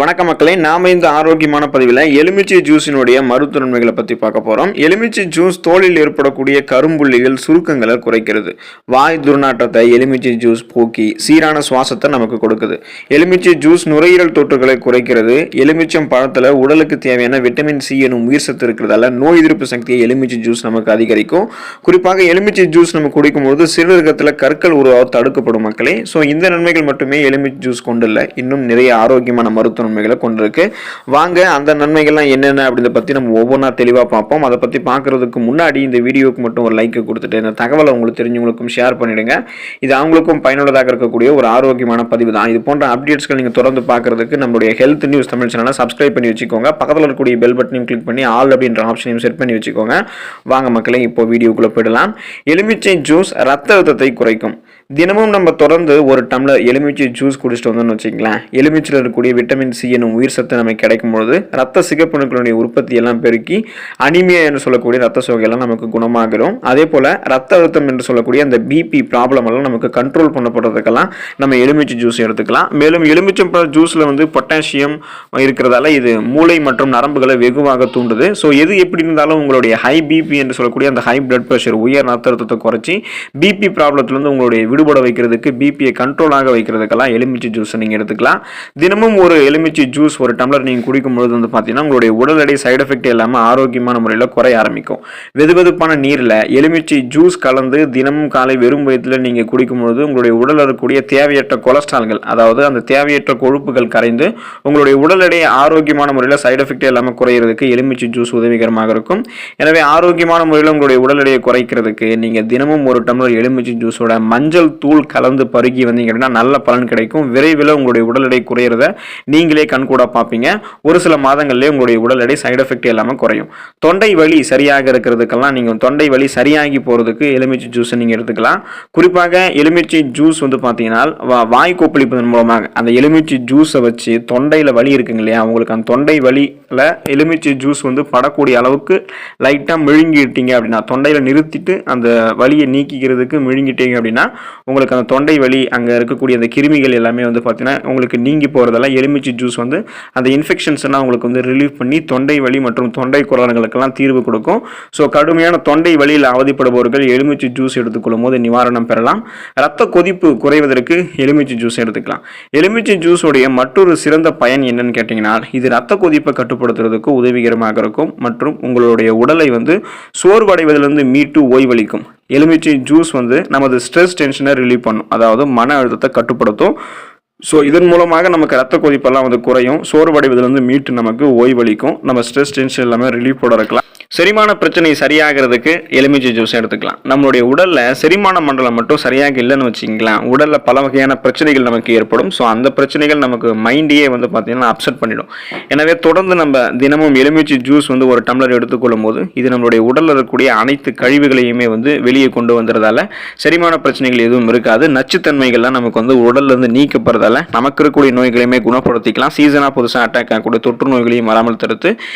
வணக்க மக்களே, நாம இந்த ஆரோக்கியமான பதிவில் எலுமிச்சை ஜூஸினுடைய மருத்துவ நன்மைகளை பற்றி பார்க்க போகிறோம். எலுமிச்சை ஜூஸ் தோலில் ஏற்படக்கூடிய கரும்புள்ளிகள் சுருக்கங்களை குறைக்கிறது. வாய் துர்நாற்றத்தை எலுமிச்சை ஜூஸ் போக்கி சீரான சுவாசத்தை நமக்கு கொடுக்குது. எலுமிச்சை ஜூஸ் நுரையீரல் தொற்றுகளை குறைக்கிறது. எலுமிச்சம் பழத்தில் உடலுக்கு தேவையான விட்டமின் சி எனும் உயிர் சத்து இருக்கிறதால நோய் எதிர்ப்பு சக்தியை எலுமிச்சை ஜூஸ் நமக்கு அதிகரிக்கும். குறிப்பாக எலுமிச்சை ஜூஸ் நம்ம குடிக்கும்போது சிறுநீரகத்தில் கற்கள் உருவாக தடுக்கப்படும் மக்களே. ஸோ இந்த நன்மைகள் மட்டுமே எலுமிச்சை ஜூஸ் கொண்டுள்ள இன்னும் நிறைய ஆரோக்கியமான மருத்துவ நன்மைகளை கொண்டிருக்கு. வாங்க அந்த நன்மைகள்லாம் என்னென்ன அப்படின்றத பற்றி நம்ம ஒவ்வொன்றா தெளிவாக பார்ப்போம். அதை பற்றி பார்க்கறதுக்கு முன்னாடி இந்த வீடியோக்கு மட்டும் ஒரு லைக் கொடுத்துட்டு இந்த தகவலை உங்களுக்கு தெரிஞ்சவங்களுக்கும் ஷேர் பண்ணிடுங்க. இது அவங்களுக்கும் பயனுள்ளதாக இருக்கக்கூடிய ஒரு ஆரோக்கியமான பதிவு தான். இது போன்ற அப்டேட்ஸ்கள் நீங்கள் தொடர்ந்து பார்க்கறதுக்கு நம்மளுடைய ஹெல்த் நியூஸ் தமிழ் சேனலை சப்ஸ்கிரைப் பண்ணி வச்சுக்கோங்க. பக்கத்தில் இருக்கக்கூடிய பெல் பட்டனையும் கிளிக் பண்ணி ஆல் அப்படின்ற ஆப்ஷனையும் செட் பண்ணி வச்சுக்கோங்க. வாங்க மக்களே, இப்போ வீடியோக்குள்ளே போயிடலாம். எலுமிச்சை ஜூஸ் ரத்த அழுத்தத்தை குறைக்கும். தினமும் நம்ம தொடர்ந்து ஒரு டம்ளர் எலுமிச்சை ஜூஸ் குடிச்சிட்டு வந்தோம்னு வச்சுக்கலாம், எலுமிச்சையில் இருக்கக்கூடிய விட்டமின் சி எனும் உயிர் சத்து நமக்கு கிடைக்கும் பொழுது ரத்த சிகப்பணுக்களுடைய உற்பத்தி எல்லாம் பெருக்கி அனிமியா என்று சொல்லக்கூடிய ரத்த சோகையெல்லாம் நமக்கு குணமாகிறோம். அதே போல ரத்த அழுத்தம் என்று சொல்லக்கூடிய அந்த பிபி ப்ராப்ளம் எல்லாம் நமக்கு கண்ட்ரோல் பண்ணப்படுறதுக்கெல்லாம் நம்ம எலுமிச்சை ஜூஸ் எடுத்துக்கலாம். மேலும் எலுமிச்சை ஜூஸ்ல பொட்டாசியம் இருக்கிறதால இது மூளை மற்றும் நரம்புகளை வெகுவாக தூண்டுது. ஸோ எது எப்படி இருந்தாலும் உங்களுடைய ஹை பிபி என்று சொல்லக்கூடிய அந்த ஹை பிளட் பிரஷர் உயர் ரத்த அழுத்தத்தை குறைச்சி பிபி ப்ராப்ளத்திலிருந்து உங்களுடைய விடுபட வைக்கிறதுக்கு, பிபியை கண்ட்ரோலாக வைக்கிறதுக்கெல்லாம் எலுமிச்சை ஜூஸ் நீங்கள் எடுத்துக்கலாம். தினமும் ஒரு எலுமிச்சை ஜூஸ் ஒரு டம்ளர் நீங்கள் குடிக்கும்பொழுது பார்த்தீங்கன்னா உங்களுடைய உடல் எடை சைடு எஃபெக்ட் இல்லாமல் ஆரோக்கியமான முறையில் குறைய ஆரம்பிக்கும். வெதுவெதுப்பான நீரில் எலுமிச்சை ஜூஸ் கலந்து தினமும் காலை வெறும் வயிற்றில் நீங்கள் குடிக்கும்பொழுது உங்களுடைய உடலில் இருக்கக்கூடிய தேவையற்ற கொலஸ்ட்ரால்கள், அதாவது அந்த தேவையற்ற கொழுப்புகள் கரைந்து உங்களுடைய உடல் எடை ஆரோக்கியமான முறையில் சைடு எஃபெக்ட் இல்லாமல் குறையிறதுக்கு எலுமிச்சை ஜூஸ் உதவிகரமாக இருக்கும். எனவே ஆரோக்கியமான முறையில் உங்களுடைய உடல் எடையை குறைக்கிறதுக்கு நீங்கள் தினமும் ஒரு டம்ளர் எலுமிச்சை ஜூஸோட மஞ்சள் தூள் கலந்து பருகி வந்தீங்க அப்படின்னா நல்ல பலன் கிடைக்கும். விரைவில் உங்களுடைய உடல் எடை குறையிறத நீங்களே கண்கூட பார்ப்பீங்க. ஒரு சில மாதங்களிலே உங்களுடைய உடல் எடை சைடு எஃபெக்ட் இல்லாமல் குறையும். தொண்டை வலி சரியாக இருக்கிறதுக்கெல்லாம் நீங்கள் தொண்டை வலி சரியாகி போகிறதுக்கு எலுமிச்சை ஜூஸை நீங்கள் எடுத்துக்கலாம். குறிப்பாக எலுமிச்சை ஜூஸ் பார்த்தீங்கன்னா வாய் கொப்பளிப்பதன் மூலமாக அந்த எலுமிச்சை ஜூஸை வச்சு தொண்டையில் வலி இருக்குங்க இல்லையா, உங்களுக்கு அந்த தொண்டை வலியில் எலுமிச்சை ஜூஸ் படக்கூடிய அளவுக்கு லைட்டாக மிழுங்கிட்டீங்க அப்படின்னா, தொண்டையில் நிறுத்திட்டு அந்த வலியை நீக்கிக்கிறதுக்கு மிழுங்கிட்டீங்க அப்படின்னா உங்களுக்கு அந்த தொண்டை வலி அங்கே இருக்கக்கூடிய அந்த கிருமிகள் எல்லாமே பார்த்தீங்கன்னா உங்களுக்கு நீங்கி போகிறதெல்லாம் எலுமிச்சை ஜூஸ் அந்த இன்ஃபெக்ஷன்ஸ் எல்லாம் உங்களுக்கு ரிலீவ் பண்ணி தொண்டை வலி மற்றும் தொண்டை குரல்களுக்கெல்லாம் தீர்வு கொடுக்கும். ஸோ கடுமையான தொண்டை வலியில் அவதிப்படுபவர்கள் எலுமிச்சை ஜூஸ் எடுத்துக்கொள்ளும் போது நிவாரணம் பெறலாம். ரத்த கொதிப்பு குறைவதற்கு எலுமிச்சை ஜூஸ் எடுத்துக்கலாம். எலுமிச்சை ஜூஸோடைய மற்றொரு சிறந்த பயன் என்னன்னு கேட்டிங்கன்னா, இது ரத்த கொதிப்பை கட்டுப்படுத்துறதுக்கு உதவிகரமாக இருக்கும் மற்றும் உங்களுடைய உடலை சோர்வடைவதிலிருந்து மீட்டு ஓய்வளிக்கும். எலுமிச்சை ஜூஸ் நமது ஸ்ட்ரெஸ் டென்ஷனை ரிலீவ் பண்ணும், அதாவது மன அழுத்தத்தை கட்டுப்படுத்தும். ஸோ இதன் மூலமாக நமக்கு ரத்த கொதிப்பெல்லாம் குறையும், சோர்வடைவதிலிருந்து மீட்டு நமக்கு ஓய்வளிக்கும், நம்ம ஸ்ட்ரெஸ் டென்ஷன் எல்லாமே ரிலீஃபோட இருக்கலாம். செரிமான பிரச்சனை சரியாகிறதுக்கு எலுமிச்சை ஜூஸ் எடுத்துக்கலாம். நம்மளுடைய உடலில் செரிமான மண்டலம் மட்டும் சரியாக இல்லைன்னு வச்சுக்கலாம், உடலில் பல வகையான பிரச்சனைகள் நமக்கு ஏற்படும். ஸோ அந்த பிரச்சனைகள் நமக்கு மைண்டையே பார்த்தீங்கன்னா அப்செட் பண்ணிடும். எனவே தொடர்ந்து நம்ம தினமும் எலுமிச்சை ஜூஸ் ஒரு டம்ளர் எடுத்துக்கொள்ளும் போது இது நம்மளுடைய உடலில் இருக்கக்கூடிய அனைத்து கழிவுகளையுமே வெளியே கொண்டு வந்துறதால செரிமான பிரச்சனைகள் எதுவும் இருக்காது. நச்சுத்தன்மைகள்லாம் நமக்கு உடல்ல நீக்கப்படுறதால நமக்கு இருக்கக்கூடிய நோய்களையுமே குணப்படுத்திக்கலாம். சீசனாக புதுசாக அட்டாக் ஆகக்கூடிய தொற்று நோய்களையும் வராமல் தடுத்து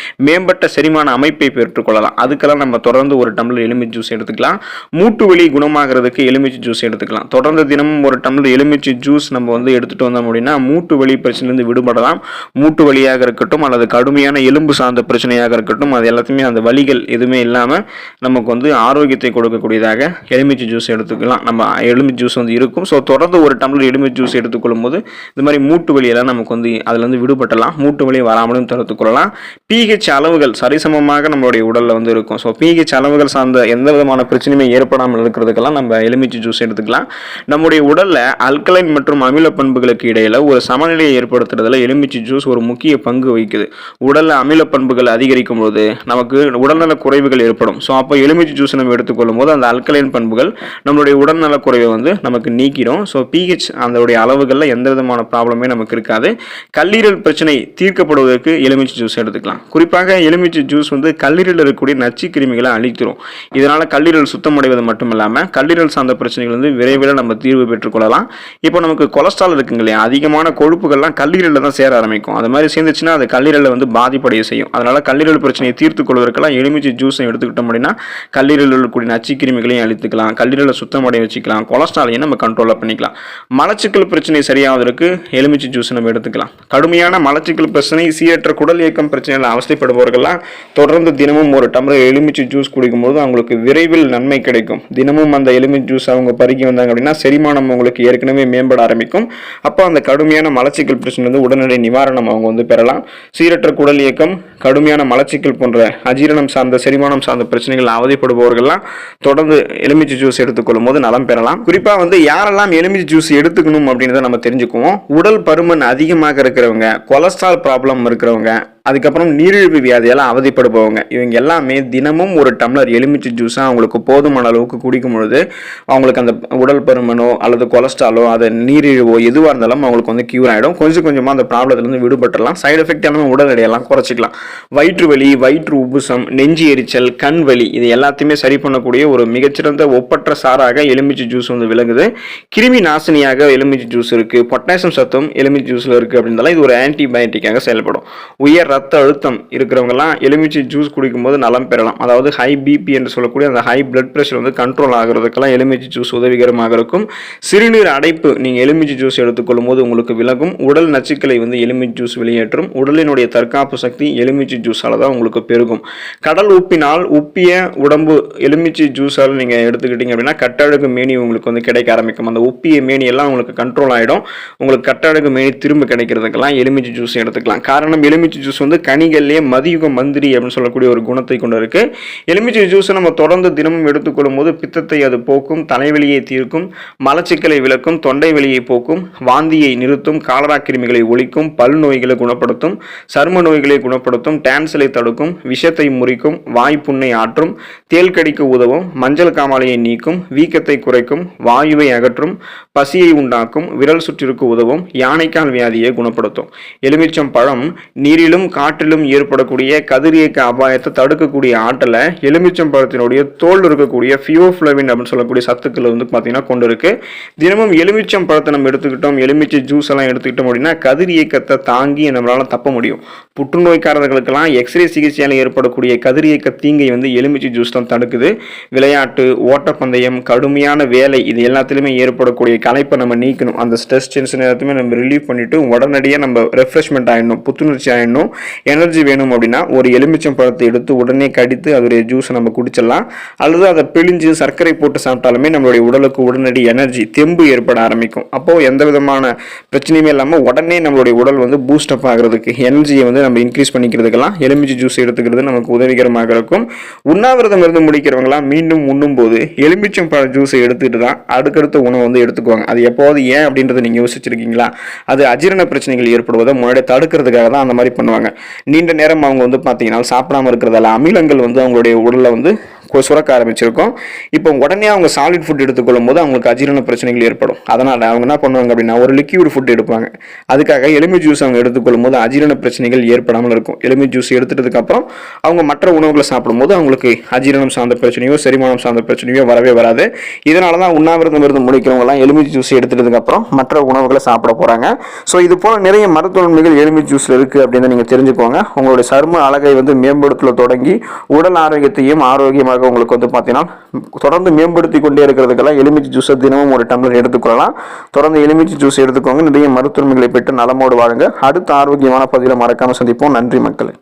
மேம்பட்ட செரிமான அமைப்பை பெற்றுக்கொள்ளலாம். அதுக்கெல்லாம் நம்ம தொடர்ந்து ஒரு டம்ளர் எலுமிச்சை ஜூஸ் எடுத்துக்கலாம். மூட்டு வலி குணமாகிறதுக்கு எலுமிச்சை ஜூஸ் எடுத்துக்கலாம். தொடர்ந்து தினமும் ஒரு டம்ளர் எலுமிச்சை ஜூஸ் நம்ம எடுத்துட்டு வந்தோம் அப்படின்னா மூட்டு வலி பிரச்சனையிலிருந்து விடுபடலாம். மூட்டு வலியாக இருக்கட்டும் அல்லது கடுமையான எலும்பு சார்ந்த பிரச்சனையாக இருக்கட்டும், அது எல்லாத்தையுமே அந்த வலிகள் எதுவுமே இல்லாமல் நமக்கு ஆரோக்கியத்தை கொடுக்கக்கூடியதாக எலுமிச்சை ஜூஸ் எடுத்துக்கலாம். நம்ம எலுமிச்சை ஜூஸ் இருக்கும். ஸோ தொடர்ந்து ஒரு டம்ளர் எலுமிச்சை ஜூஸ் எடுத்துக்கொள்ளும் போது இந்த மாதிரி மூட்டு வலியெல்லாம் நமக்கு அதுலேருந்து விடுபட்டலாம், மூட்டு வலி வராமலும் தடுத்துக்கொள்ளலாம். பிஹெச் அளவுகள் சரிசமமாக நம்மளுடைய உடலில் இருக்கும். ஸோ பிஹெச் அளவுகள் சார்ந்த எந்த விதமான பிரச்சனையுமே ஏற்படாமல் இருக்கிறதுக்கெல்லாம் நம்ம எலுமிச்சை ஜூஸ் எடுத்துக்கலாம். நம்முடைய உடலில் அல்கலைன் மற்றும் அமில பண்புகளுக்கு இடையில ஒரு சமநிலையை ஏற்படுத்துறதுல எலுமிச்சை ஜூஸ் ஒரு முக்கிய பங்கு வகிக்குது. உடலில் அமில பண்புகள் அதிகரிக்கும் போது நமக்கு உடல்நல குறைவுகள் ஏற்படும். ஸோ அப்போ எலுமிச்சை ஜூஸ் நம்ம எடுத்துக்கொள்ளும் போது அந்த அல்கலைன் பண்புகள் நம்மளுடைய உடல்நல குறைவை நமக்கு நீக்கிடும். ஸோ பிஹெச் அதோடைய அளவுகளில் எந்த விதமான ப்ராப்ளமே நமக்கு இருக்காது. கல்லீரல் பிரச்சனை தீர்க்கப்படுவதற்கு எலுமிச்சை ஜூஸ் எடுத்துக்கலாம். குறிப்பாக எலுமிச்சை ஜூஸ் கல்லீரல் கல்லீரலில் இருக்கக்கூடிய நச்சு கிருமிகளை அழிக்கிறோம். இதனால் கல்லீரல் சுத்தமடைவது மட்டும் இல்லாமல் கல்லீரல் சார்ந்த பிரச்சனைகள் வந்து விரைவில் நம்ம தீர்வு பெற்றுக்கொள்ளலாம். இப்போ நமக்கு கொலஸ்ட்ரால் இருக்குங்க இல்லையா, அதிகமான கொழுப்புகள்லாம் கல்லீரலில் தான் சேர ஆரம்பிக்கும். அது மாதிரி சேர்ந்துச்சுன்னா அது கல்லீரலை வந்து பாதிப்படைய செய்யும். அதனால் கல்லீரல் பிரச்சனையை தீர்த்து கொள்வதற்கெல்லாம் எலுமிச்சை ஜூஸை எடுத்துக்கிட்டோம் அப்படின்னா கல்லீரலில் இருக்கக்கூடிய நச்சு கிருமிகளையும் அழித்துக்கலாம், கல்லீரலை சுத்தமடைய வச்சுக்கலாம், கொலஸ்ட்ராலையும் நம்ம கண்ட்ரோலாக பண்ணிக்கலாம். மலச்சிக்கல் பிரச்சனை சரியாவதற்கு எலுமிச்சை ஜூஸ் நம்ம எடுத்துக்கலாம். கடுமையான மலச்சிக்கல் பிரச்சனை, சீரற்ற குடல் இயக்கம் பிரச்சனைகள் அவஸ்தைப்படுபவர்கள்லாம் தொடர்ந்து தினமும் ஒரு டம்ளர் எலுமிச்சை ஜூஸ் குடிக்கும்போது அவங்களுக்கு விரைவில் நன்மை கிடைக்கும். தினமும் அந்த எலுமிச்சை ஜூஸ் அவங்க பருகி வந்தாங்க அப்படின்னா செரிமானம் உங்களுக்கு ஏற்கனவே மேம்பட ஆரம்பிக்கும். அப்போ அந்த கடுமையான மலச்சிக்கல் பிரச்சனை வந்து உடனடி நிவாரணம் அவங்க வந்து பெறலாம். சீரற்ற குடல் இயக்கம், கடுமையான மலச்சிக்கல் போன்ற அஜீரணம் சார்ந்த செரிமானம் சார்ந்த பிரச்சனைகள் அவதிப்படுபவர்கள்லாம் தொடர்ந்து எலுமிச்சை ஜூஸ் எடுத்துக்கொள்ளும் போது நலம் பெறலாம். குறிப்பா வந்து யாரெல்லாம் எலுமிச்சை ஜூஸ் எடுத்துக்கணும் அப்படின்றத நம்ம தெரிஞ்சுக்குவோம். உடல் பருமன் அதிகமாக இருக்கிறவங்க, கொலஸ்ட்ரால் ப்ராப்ளம் இருக்கிறவங்க, அதுக்கப்புறம் நீரிழிவு வியாதியால் அவதிப்படுபவங்க, இவங்க எல்லாமே தினமும் ஒரு டம்ளர் எலுமிச்சை ஜூஸாக அவங்களுக்கு போதுமான அளவுக்கு குடிக்கும் பொழுது அவங்களுக்கு அந்த உடல் பருமனோ அல்லது கொலஸ்ட்ராலோ அது நீரிழிவோ எதுவாக இருந்தாலும் அவங்களுக்கு வந்து கியூர் ஆகிடும். கொஞ்சம் கொஞ்சமாக அந்த ப்ராப்ளத்துலேருந்து விடுபட்டுலாம். சைடு எஃபெக்ட் எல்லாமே உடல் எடையெல்லாம் குறைச்சிக்கலாம். வயிற்று வலி, வயிற்று உப்புசம், நெஞ்சு எரிச்சல், கண் வலி இது எல்லாத்தையுமே சரி பண்ணக்கூடிய ஒரு மிகச்சிறந்த ஒப்பற்ற சாராக எலுமிச்சை ஜூஸ் வந்து விளங்குது. கிருமி நாசினியாக எலுமிச்சை ஜூஸ் இருக்குது. பொட்டாசியம் சத்தும் எலுமிச்சை ஜூஸில் இருக்குது அப்படின்னால இது ஒரு ஆன்டிபயோட்டிக்காக செயல்படும். உயர் ரத்த அழுத்தம் இருக்கிறவங்கலாம் எலுமிச்சை ஜூஸ் குடிக்கும்போது நலம் பெறலாம். அதாவது ஹை பிபி என்று சொல்லக்கூடிய அந்த ஹை பிளட் பிரஷர் வந்து கண்ட்ரோல் ஆகிறதுக்கெல்லாம் எலுமிச்சை ஜூஸ் உதவிகரமாக இருக்கும். சிறுநீர் அடைப்பு நீங்கள் எலுமிச்சை ஜூஸ் எடுத்துக்கொள்ளும் போது உங்களுக்கு விலகும். உடல் நச்சுக்களை வந்து எலுமிச்சை ஜூஸ் வெளியேற்றும். உடலினுடைய தற்காப்பு சக்தி எலுமிச்சை ஜூஸால் தான் உங்களுக்கு பெருகும். கடல் உப்பினால் உப்பிய உடம்பு எலுமிச்சை ஜூஸால் நீங்கள் எடுத்துக்கிட்டீங்க அப்படின்னா கட்டழகு மேனி உங்களுக்கு வந்து கிடைக்க ஆரம்பிக்கும். அந்த உப்பிய மேனி எல்லாம் உங்களுக்கு கண்ட்ரோல் ஆகிடும். உங்களுக்கு கட்டழகு மேனி திரும்ப கிடைக்கிறதுக்கெல்லாம் எலுமிச்சை ஜூஸ் எடுத்துக்கலாம். காரணம் எலுமிச்சை ஜூஸ் வந்து கனிகள்லேயே மதியுக மந்திரி அப்படின்னு சொல்லக்கூடிய ஒரு குணத்தை கொண்டு இருக்கு. எலுமிச்சை ஜூஸை நம்ம தொடர்ந்து தினமும் எடுத்துக்கொள்ளும் போது பித்தத்தை அது போக்கும், தலைவலியை தீர்க்கும், மலச்சிக்கலை விளக்கும், தொண்டை வலியை போக்கும், வாந்தியை நிறுத்தும், காலரா கிருமிகளை ஒழிக்கும், பல் நோய்களை குணப்படுத்தும், சரும நோய்களை குணப்படுத்தும், டான்சலை தடுக்கும், விஷத்தை முறிக்கும், வாய்ப்புண்ணை ஆற்றும், தேல் கடிக்க உதவும், மஞ்சள் காமாலையை நீக்கும், வீக்கத்தை குறைக்கும், வாயுவை அகற்றும், பசியை உண்டாக்கும், விரல் சுற்றிற்கு உதவும், யானைக்கால் வியாதியை குணப்படுத்தும். எலுமிச்சம் பழம் நீரிலும் காற்றிலும் ஏற்படக்கூடிய கதிரியக்க அபாயத்தை தடுக்கக்கூடிய ஆற்றலை எலுமிச்சம் பழத்தினுடைய தோல் இருக்கக்கூடிய ஃபியோஃப்ளவின் அப்படின்னு சொல்லக்கூடிய சத்துக்கள் வந்து பார்த்தீங்கன்னா கொண்டு இருக்கு. தினமும் எலுமிச்சம் பழத்தை நம்ம எடுத்துக்கிட்டோம், எலுமிச்சை ஜூஸ் எல்லாம் எடுத்துக்கிட்டோம் அப்படின்னா கதிரியக்கத்தை தாங்கி நம்மளால தப்ப முடியும். புற்றுநோய்க்காரர்களுக்கெல்லாம் எக்ஸ்ரே சிகிச்சையால் ஏற்படக்கூடிய கதிரியக்க தீங்கை வந்து எலுமிச்சை ஜூஸ் தான் தடுக்குது. விளையாட்டு, ஓட்டப்பந்தயம், கடுமையான வேலை இது எல்லாத்திலுமே ஏற்படக்கூடிய களைப்பை நம்ம நீக்கணும். அந்த ஸ்ட்ரெஸ் டென்ஷன் எல்லாத்தையுமே நம்ம ரிலீவ் பண்ணிட்டு உடனடியாக நம்ம ரெஃப்ரெஷ்மெண்ட் ஆகிடணும், புத்துணர்ச்சி ஆகிடணும். எனர்ஜி வேணும் அப்படின்னா ஒரு எலுமிச்சம் பழத்தை எடுத்து உடனே கடித்து அதோடைய ஜூஸை நம்ம குடிச்சிடலாம். அல்லது அதை பிழிஞ்சு சர்க்கரை போட்டு சாப்பிட்டாலுமே நம்மளுடைய உடலுக்கு உடனடி எனர்ஜி தெம்பு ஏற்பட ஆரம்பிக்கும். அப்போது எந்த விதமான பிரச்சனையுமே இல்லாமல் உடனே நம்மளுடைய உடல் வந்து பூஸ்ட் அப் ஆகிறதுக்கு, எனர்ஜியை வந்து நம்ம இன்க்ரீஸ் பண்ணிக்கிறதுக்கெல்லாம் எலுமிச்சை ஜூஸ் எடுத்துக்கிறது நமக்கு உதவிகரமாக இருக்கும். உண்ணாவிரதம் இருந்து முடிக்கிறவங்களாம் மீண்டும் உண்ணும் போது எலுமிச்சம் பழ ஜூஸை எடுத்துக்கிட்டு தான் அடுத்தடுத்த உணவு வந்து எடுத்துக்குவாங்க. அது எப்போது ஏன் அப்படின்றத நீங்கள் யோசிச்சிருக்கீங்களா? அது அஜீரண பிரச்சனைகள் ஏற்படுவதை முன்னாடி தடுக்கிறதுக்காக தான் அந்த மாதிரி பண்ணுவாங்க. நீண்ட நேரம் அவங்க வந்து பார்த்தீங்கன்னா சாப்பிடாம இருக்கிறதால அமிலங்கள் வந்து அவங்களுடைய உடலில் வந்து சுரக்க ஆரம்பிச்சிருக்கும். இப்போ உடனே அவங்க சாலிட் ஃபுட் எடுத்துக்கொள்ளும் போது அவங்களுக்கு அஜீரண பிரச்சனைகள் ஏற்படும். அதனால் அவங்க என்ன பண்ணுவாங்க அப்படின்னா ஒரு லிக்யூட் ஃபுட் எடுப்பாங்க. அதுக்காக எலுமிச்சை ஜூஸ் அவங்க எடுத்துக்கொள்ளும் போது அஜீரண பிரச்சனைகள் ஏற்படாமல் இருக்கும். எலுமிச்சை ஜூஸ் எடுத்துட்டதுக்கு அப்புறம் அவங்க மற்ற உணவுகளை சாப்பிடும்போது அவங்களுக்கு அஜீரணம் சார்ந்த பிரச்சனையோ செரிமானம் சார்ந்த பிரச்சனையோ வரவே வராது. இதனால தான் உண்ணாவிரதம் இருந்து முடிக்கிறவங்கலாம் எலுமிச்சை ஜூஸ் எடுத்துட்டதுக்கு அப்புறம் மற்ற உணவுகளை சாப்பிட போறாங்க. ஸோ இது போல நிறைய மருத்துவ நன்மைகள் எலுமிச்சை ஜூஸ்ல இருக்கு அப்படின்னு நீங்க தெரிஞ்சுக்கோங்க. உங்களுடைய சரும அழகை வந்து மேம்படுத்தல தொடங்கி உடல் ஆரோக்கியத்தையும் ஆரோக்கியமாக உங்களுக்கு வந்து பார்த்தீங்கன்னா தொடர்ந்து மேம்படுத்தி கொண்டே இருக்கிறதுக்கெல்லாம் எலுமிச்சை ஜூஸை தினமும் ஒரு டம்ளர் எடுத்துக்கொள்ளலாம். தொடர்ந்து எலுமிச்சை ஜூஸ் எடுத்துக்கோங்க. நிறைய மருத்துவமைகளை பெற்று நலமோடு வாழுங்க. அடுத்த ஆரோக்கியமான பதிவில் மறக்காம சந்திப்போம். நன்றி மக்களே.